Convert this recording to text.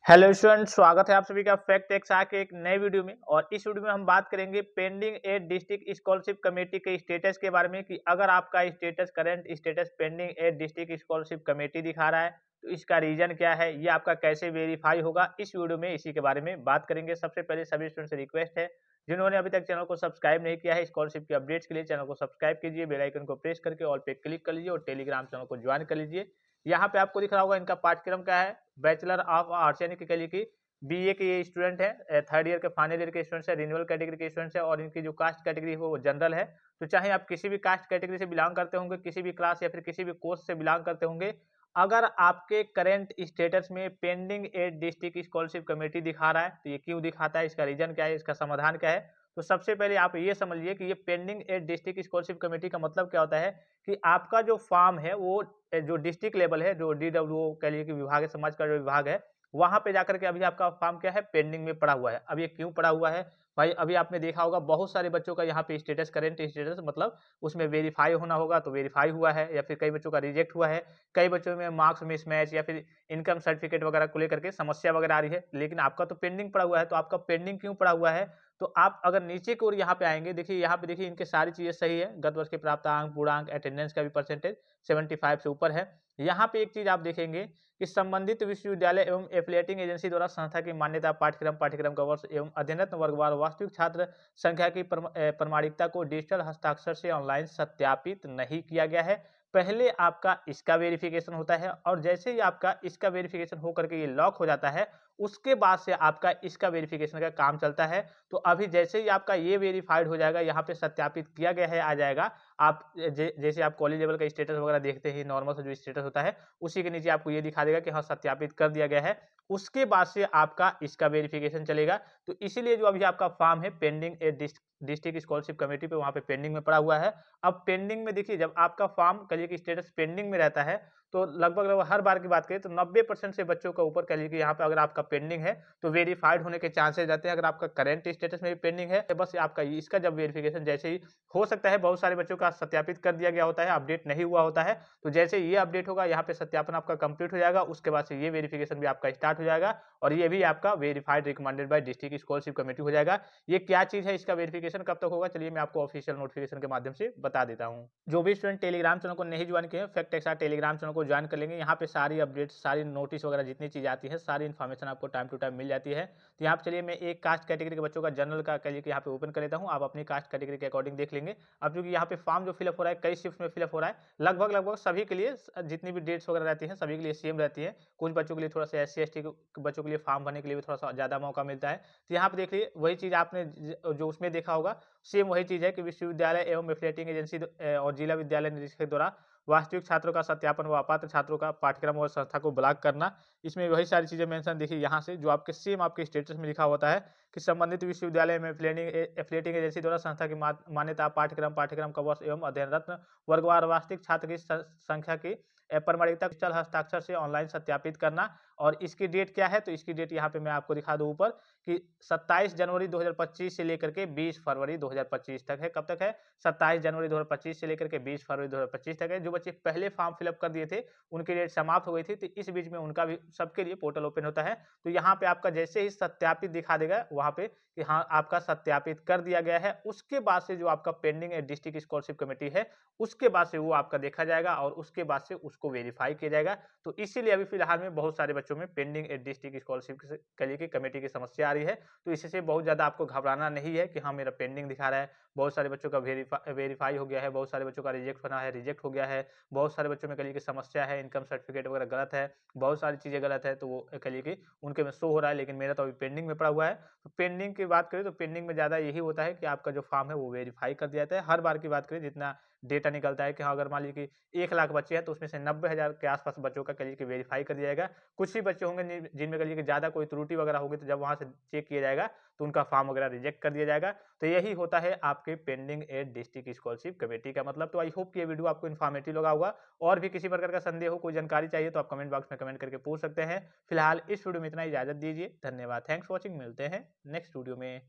Hello student, स्वागत है आप सभी का फैक्ट एक्सा के एक नए वीडियो में। और इस वीडियो में हम बात करेंगे pending at district scholarship committee के स्टेटस के बारे में कि अगर आपका status current status pending at district scholarship committee दिखा रहा है तो इसका रीजन क्या है, ये आपका कैसे वेरीफाई होगा, इस वीडियो में इसी के बारे में बात करेंगे। सबसे पहले सभी स्टूडेंट से रिक्वेस्ट है, जिन्होंने अभी तक चैनल को सब्सक्राइब नहीं किया है, स्कॉलरशिप की अपडेट्स के लिए चैनल को सब्सक्राइब कीजिए, बेल आइकन को प्रेस करके ऑल पे क्लिक कर लीजिए और टेलीग्राम चैनल को ज्वाइन कर लीजिए। यहाँ पे आपको दिख रहा होगा इनका पाठ्यक्रम क्या है, बैचलर ऑफ आर्ट्स यानी कि कह लीजिए कि बीए के ये स्टूडेंट है, थर्ड ईयर के फाइनल ईयर के स्टूडेंट्स है, रिन्यूअल कैटेगरी के स्टूडेंट्स है और इनकी जो कास्ट कैटेगरी है वो जनरल है। तो चाहे आप किसी भी कास्ट कैटेगरी से बिलोंग करते होंगे, किसी भी क्लास या फिर किसी भी कोर्स से बिलोंग करते होंगे, अगर आपके करंट स्टेटस में pending at district scholarship committee दिखा रहा है तो ये क्यों दिखाता है, इसका रीजन क्या है, इसका समाधान क्या है। तो सबसे पहले आप ये समझिए कि ये pending at district scholarship committee का मतलब क्या होता है कि आपका जो फॉर्म है वो जो डिस्ट्रिक्ट लेवल है, जो DWO कह लीजिए कि विभाग है, समाज का जो विभाग है, वहां पे जाकर के अभी आपका फॉर्म क्या है, पेंडिंग में पड़ा हुआ है। अब ये क्यों पड़ा हुआ है भाई, अभी आपने देखा होगा बहुत सारे बच्चों का यहाँ पे स्टेटस, करेंट स्टेटस मतलब उसमें वेरीफाई होना होगा तो वेरीफाई हुआ है, या फिर कई बच्चों का रिजेक्ट हुआ है, कई बच्चों में मार्क्स मिसमैच या फिर इनकम सर्टिफिकेट वगैरह को लेकर के समस्या वगैरह आ रही है, लेकिन आपका तो पेंडिंग पड़ा हुआ है। तो आपका पेंडिंग क्यों पड़ा हुआ है, तो आप अगर नीचे की ओर यहाँ पे आएंगे, देखिए यहाँ पे देखिए इनके सारी चीजें सही है, गत वर्ष के प्राप्त अंक, पूर्णांक, अटेंडेंस का भी परसेंटेज 75 से ऊपर है। यहाँ पे एक चीज आप देखेंगे कि संबंधित विश्वविद्यालय एवं एफिलिएटिंग एजेंसी द्वारा संस्था की मान्यता, पाठ्यक्रम का वर्ष एवं अध्ययनरत वर्गवार वास्तविक छात्र संख्या की प्रमाणिकता को डिजिटल हस्ताक्षर से ऑनलाइन सत्यापित नहीं किया गया है। पहले आपका इसका वेरिफिकेशन होता है और जैसे ही आपका इसका वेरिफिकेशन होकर के ये लॉक हो जाता है, उसके बाद से आपका इसका वेरिफिकेशन का काम चलता है। तो अभी जैसे ही आपका ये वेरीफाइड हो जाएगा, यहाँ पे सत्यापित किया गया है आ जाएगा, आप जैसे आप कॉलेज लेवल का स्टेटस वगैरह देखते हैं, नॉर्मल सा जो स्टेटस होता है उसी के नीचे आपको ये दिखा देगा कि हाँ सत्यापित कर दिया गया है। उसके बाद से आपका इसका वेरिफिकेशन चलेगा। तो इसीलिए जो अभी आपका फॉर्म है पेंडिंग ए डिस्ट्रिक्ट स्कॉलरशिप कमेटी पे, वहां पे पेंडिंग में पड़ा हुआ है। अब पेंडिंग में देखिए, जब आपका फॉर्म कहिए कि स्टेटस पेंडिंग में रहता है तो लगभग लगभग हर बार की बात करें तो 90% से बच्चों का ऊपर कह लीजिए कि यहाँ पे अगर आपका पेंडिंग है तो वेरीफाइड होने के चांसेस रहते हैं। अगर आपका करंट स्टेटस में भी पेंडिंग है तो बस आपका इसका जब वेरिफिकेशन जैसे ही हो सकता है, बहुत सारे बच्चों का सत्यापित कर दिया गया होता है, अपडेट नहीं हुआ होता है, तो जैसे ये अपडेट होगा यहाँ पे सत्यापन आपका कंप्लीट हो जाएगा, उसके बाद से ये वेरिफिकेशन भी आपका स्टार्ट हो जाएगा और ये भी आपका verified recommended by district scholarship committee हो जाएगा। ये क्या चीज है, इसका वेरिफिकेशन कब तक होगा, चलिए मैं आपको ऑफिशियल नोटिफिकेशन के माध्यम से बता देता हूँ। जो भी स्टूडेंट टेलीग्राम चैनल को नहीं ज्वाइन किए, फैक्ट एक्सा टेलीग्राम चैनल को ज्वाइन कर लेंगे, यहाँ पे सारी अपडेट, सारी नोटिस वगैरह जितनी चीज आती है, सारी इन्फॉर्मेशन आपको टाइम टू टाइम मिल जाती है। तो यहाँ पे चलिए मैं एक कास्ट कैटेगरी के बच्चों का जनरल का कहिए कि यहाँ पे ओपन कर लेता हूँ, आप अपनी कास्ट कैटेगरी के अकॉर्डिंग देख लेंगे। अब क्योंकि यहाँ पे फॉर्म जो फिलअप हो रहा है कई शिफ्ट में फिलअप हो रहा है, लगभग लगभग सभी के लिए जितनी भी डेट्स वगैरह रहती हैं सभी के लिए सेम रहती है। कुछ बच्चों के लिए थोड़ा सा SC ST के बच्चों के लिए फॉर्म भरने के लिए भी थोड़ा सा ज्यादा मौका मिलता है। तो यहाँ पे देखिए वही चीज आपने जो उसमें देखा होगा, सेम वही चीज है कि विश्वविद्यालय एवं एफिलिएटिंग एजेंसी और जिला विद्यालय निरीक्षक द्वारा वास्तविक छात्रों का सत्यापन व अपात्र छात्रों का पाठ्यक्रम और संस्था को ब्लॉक करना। इसमें वही सारी चीजें मेंशन देखिए यहाँ से जो आपके सेम आपके स्टेटस में लिखा होता है कि संबंधित विश्वविद्यालय में एफिलिएटिंग एजेंसी द्वारा संस्था की मान्यता, पाठ्यक्रम का वर्ष एवं अध्ययनरत वर्गवार वास्तविक छात्र की संख्या की प्रमाणिकता डिजिटल हस्ताक्षर से ऑनलाइन सत्यापित करना। और इसकी डेट क्या है, तो इसकी डेट यहाँ पे मैं आपको दिखा दूं ऊपर कि 27 जनवरी 2025 से लेकर के 20 फरवरी 2025 तक है। कब तक है, 27 जनवरी 2025 से लेकर के 20 फरवरी 2025 तक है। जो बच्चे पहले फॉर्म फिलअप कर दिए थे उनकी डेट समाप्त हो गई थी, तो इस बीच में उनका भी सबके लिए पोर्टल ओपन होता है। तो यहाँ पे आपका जैसे ही सत्यापित दिखा देगा वहां पे कि हाँ आपका सत्यापित कर दिया गया है, उसके बाद से जो आपका पेंडिंग डिस्ट्रिक्ट स्कॉलरशिप कमेटी है उसके बाद से वो आपका देखा जाएगा और उसके बाद से उसको वेरीफाई किया जाएगा। तो इसीलिए अभी फिलहाल में बहुत सारे बच्चों में पेंडिंग डिस्ट्रिक्ट स्कॉलरशिप के लिए कमेटी की समस्या आ रही है। तो इससे बहुत ज्यादा आपको घबराना नहीं है कि हाँ मेरा पेंडिंग दिखा रहा है। बहुत सारे बच्चों का वेरीफाई हो गया है, बहुत सारे बच्चों का रिजेक्ट होना है, रिजेक्ट हो गया है, बहुत सारे बच्चों में कहिए कि समस्या है, इनकम सर्टिफिकेट वगैरह गलत है, बहुत सारी चीजें गलत है, तो वो कहिए कि उनके में शो हो रहा है, लेकिन मेरा तो अभी पेंडिंग में पड़ा हुआ है। तो पेंडिंग की बात करें तो पेंडिंग में ज्यादा यही होता है कि आपका जो फॉर्म है वो वेरीफाई कर दिया जाता है। हर बार की बात करें जितना डेटा निकलता है कि हाँ अगर मान लीजिए कि 1 लाख बच्चे हैं तो उसमें से 90,000 के आसपास बच्चों का कहिए कि वेरीफाई कर दिया जाएगा। कुछ ही बच्चे होंगे जिनमें कहिए कि ज्यादा कोई त्रुटि वगैरह होगी, तो जब वहां से चेक किया जाएगा तो उनका फॉर्म वगैरह रिजेक्ट कर दिया जाएगा। तो यही होता है आपके pending at district scholarship committee का मतलब। तो आई होप कि ये वीडियो आपको इन्फॉर्मेटिव लगा होगा। और भी किसी प्रकार का संदेह हो, कोई जानकारी चाहिए तो आप कमेंट बॉक्स में कमेंट करके पूछ सकते हैं। फिलहाल इस वीडियो में इतना, इजाजत दीजिए, धन्यवाद, थैंक्स फॉर वॉचिंग, मिलते हैं नेक्स्ट वीडियो में।